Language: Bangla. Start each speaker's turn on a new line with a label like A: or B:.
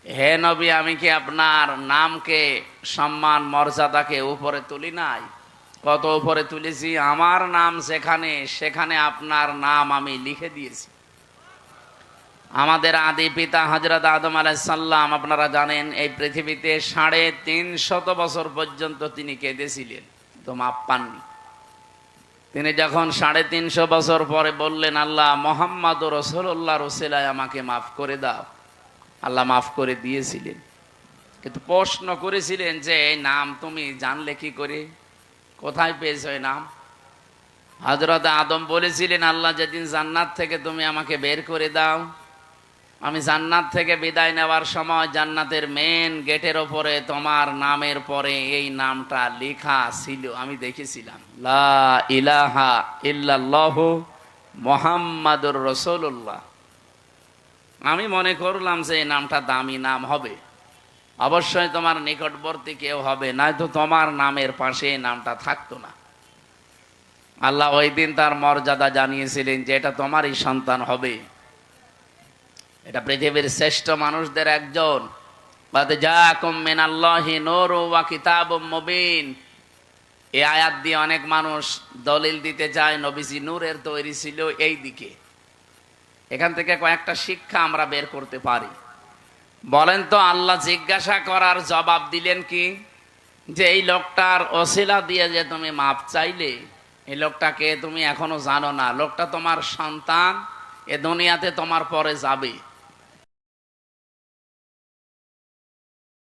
A: হে নবী, আমি কি আপনার নামকে, সম্মান মর্যাদাকে উপরে তুলি নাই? কত উপরে তুলেছি! আমার নাম যেখানে, সেখানে আপনার নাম আমি লিখে দিয়েছি। আমাদের আদি পিতা হযরত আদম আলাইহিস সালাম, আপনারা জানেন, এই পৃথিবীতে 350 বছর পর্যন্ত তিনি কেঁদেছিলেন, তো মাপ পাননি। তিনি যখন 350 বছর পরে বললেন, আল্লাহ, মুহাম্মাদুর রাসূলুল্লাহর ওসিলায় আমাকে মাফ করে দাও, আল্লাহ মাফ করে দিয়েছিলেন। কিন্তু প্রশ্ন করেছিলেন যে এই নাম তুমি জানলে কি করে, কোথায় পেয়েছো এই নাম? হযরত আদম বলেছিলেন, আল্লাহ, যেদিন জান্নাত থেকে তুমি আমাকে বের করে দাও, আমি জান্নাত থেকে বিদায় নেওয়ার সময় জান্নাতের মেন গেটের ওপরে তোমার নামের পরে এই নামটা লেখা ছিল, আমি দেখেছিলাম, লা ইলাহা ইল্লাল্লাহু মুহাম্মাদুর রাসূলুল্লাহ। আমি মনে করলাম যে এই নামটা দামি নাম হবে, অবশ্যই তোমার নিকটবর্তী কেউ হবে, নয়তো তোমার নামের পাশে এই নামটা থাকতো না। আল্লাহ ওই দিন তার মর্যাদা জানিয়েছিলেন যে এটা তোমারই সন্তান হবে, এটা পৃথিবীর শ্রেষ্ঠ মানুষদের একজন। বাদ জাআকুম মিনাল্লাহি নূরুন ওয়া কিতাবুম মুবিন, এই আয়াত দিয়ে অনেক মানুষ দলিল দিতে চায় নবীজি নূরের তৈরি ছিল এই দিকে। এখান থেকে কয়েকটা শিক্ষা আমরা বের করতে পারি। বলেন তো, আল্লাহ জিজ্ঞাসা করার জবাব দিলেন কি? যে এই লোকটার ওসিলা দিয়ে যে তুমি মাপ চাইলে, এই লোকটাকে তুমি এখনো জানো না, লোকটা তোমার সন্তান, এ দুনিয়াতে তোমার পরে যাবে।